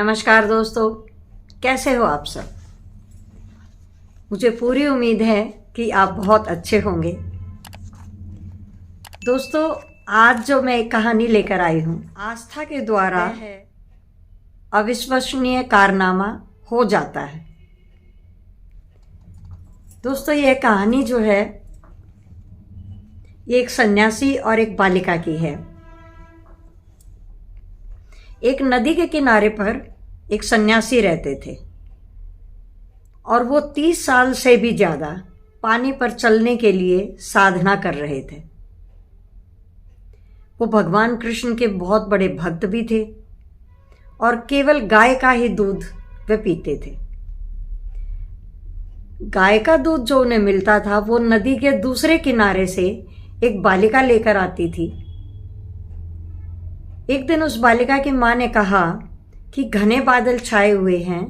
नमस्कार दोस्तों, कैसे हो आप सब। मुझे पूरी उम्मीद है कि आप बहुत अच्छे होंगे। दोस्तों, आज जो मैं एक कहानी लेकर आई हूँ, आस्था के द्वारा अविश्वसनीय कारनामा हो जाता है। दोस्तों, यह कहानी जो है ये एक सन्यासी और एक बालिका की है। एक नदी के किनारे पर एक सन्यासी रहते थे और वो 30 साल से भी ज़्यादा पानी पर चलने के लिए साधना कर रहे थे। वो भगवान कृष्ण के बहुत बड़े भक्त भी थे और केवल गाय का ही दूध वे पीते थे। गाय का दूध जो उन्हें मिलता था वो नदी के दूसरे किनारे से एक बालिका लेकर आती थी। एक दिन उस बालिका की माँ ने कहा कि घने बादल छाए हुए हैं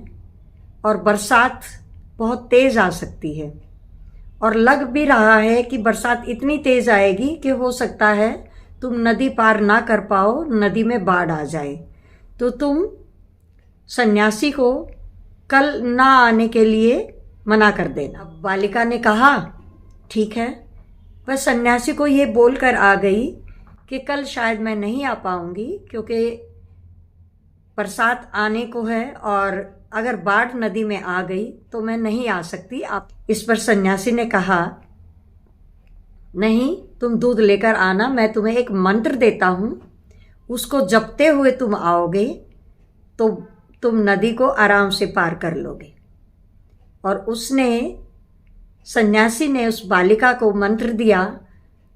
और बरसात बहुत तेज आ सकती है और लग भी रहा है कि बरसात इतनी तेज आएगी कि हो सकता है तुम नदी पार ना कर पाओ, नदी में बाढ़ आ जाए, तो तुम सन्यासी को कल ना आने के लिए मना कर देना। अब बालिका ने कहा ठीक है। वह सन्यासी को ये बोलकर आ गई कि कल शायद मैं नहीं आ पाऊंगी क्योंकि बरसात आने को है और अगर बाढ़ नदी में आ गई तो मैं नहीं आ सकती। आप इस पर सन्यासी ने कहा नहीं, तुम दूध लेकर आना, मैं तुम्हें एक मंत्र देता हूँ, उसको जपते हुए तुम आओगे तो तुम नदी को आराम से पार कर लोगे। और सन्यासी ने उस बालिका को मंत्र दिया,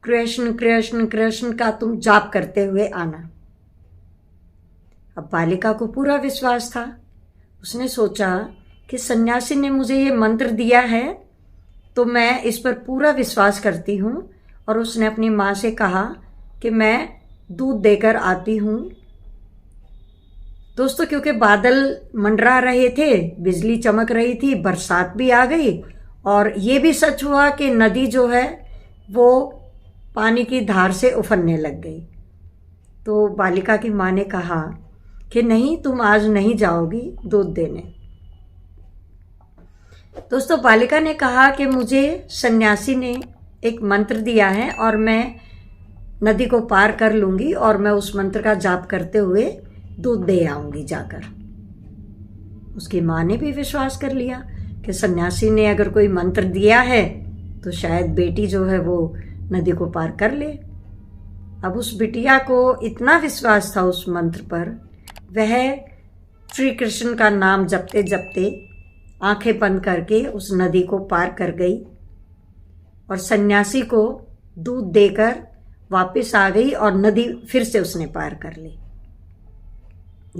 कृष्ण कृष्ण कृष्ण का तुम जाप करते हुए आना। अब बालिका को पूरा विश्वास था। उसने सोचा कि सन्यासी ने मुझे ये मंत्र दिया है तो मैं इस पर पूरा विश्वास करती हूँ। और उसने अपनी माँ से कहा कि मैं दूध देकर आती हूँ। दोस्तों, क्योंकि बादल मंडरा रहे थे, बिजली चमक रही थी, बरसात भी आ गई और ये भी सच हुआ कि नदी जो है वो पानी की धार से उफरने लग गई। तो बालिका की माँ ने कहा कि नहीं, तुम आज नहीं जाओगी दूध देने। दोस्तों, बालिका ने कहा कि मुझे सन्यासी ने एक मंत्र दिया है और मैं नदी को पार कर लूँगी और मैं उस मंत्र का जाप करते हुए दूध दे आऊँगी जाकर। उसकी माँ ने भी विश्वास कर लिया कि सन्यासी ने अगर कोई मंत्र दिया है तो शायद बेटी जो है वो नदी को पार कर ले। अब उस बिटिया को इतना विश्वास था उस मंत्र पर, वह श्री कृष्ण का नाम जपते जपते आंखें बंद करके उस नदी को पार कर गई और सन्यासी को दूध देकर वापस आ गई और नदी फिर से उसने पार कर ली।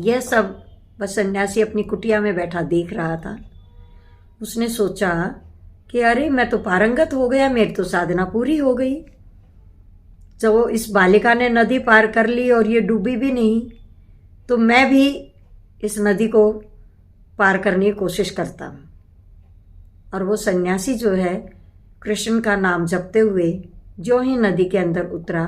यह सब बस सन्यासी अपनी कुटिया में बैठा देख रहा था। उसने सोचा कि अरे, मैं तो पारंगत हो गया, मेरी तो साधना पूरी हो गई। जब इस बालिका ने नदी पार कर ली और ये डूबी भी नहीं, तो मैं भी इस नदी को पार करने की कोशिश करता हूँ। और वो सन्यासी जो है कृष्ण का नाम जपते हुए जो ही नदी के अंदर उतरा,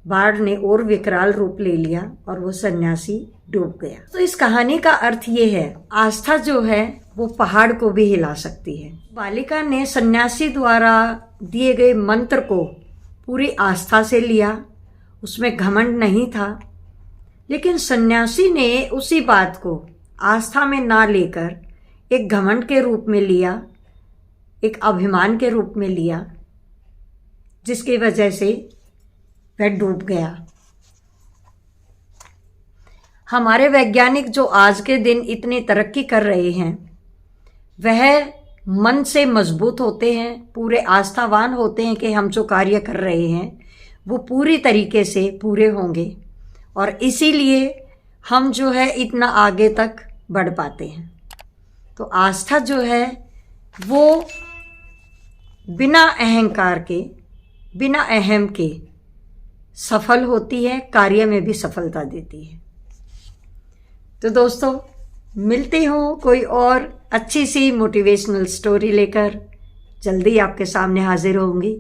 बाढ़ ने और विकराल रूप ले लिया और वो सन्यासी डूब गया। तो इस कहानी का अर्थ ये है, आस्था जो है वो पहाड़ को भी हिला सकती है। बालिका ने सन्यासी द्वारा दिए गए मंत्र को पूरी आस्था से लिया, उसमें घमंड नहीं था। लेकिन सन्यासी ने उसी बात को आस्था में ना लेकर एक घमंड के रूप में लिया, एक अभिमान के रूप में लिया, जिसकी वजह से वह डूब गया। हमारे वैज्ञानिक जो आज के दिन इतनी तरक्की कर रहे हैं, वह मन से मजबूत होते हैं, पूरे आस्थावान होते हैं कि हम जो कार्य कर रहे हैं वो पूरी तरीके से पूरे होंगे और इसीलिए हम जो है इतना आगे तक बढ़ पाते हैं। तो आस्था जो है वो बिना अहंकार के, बिना अहम के सफल होती है, कार्य में भी सफलता देती है। तो दोस्तों, मिलती हूँ कोई और अच्छी सी मोटिवेशनल स्टोरी लेकर। जल्दी आपके सामने हाजिर होंगी।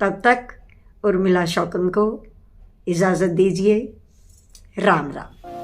तब तक उर्मिला शौकन को इजाज़त दीजिए। राम राम।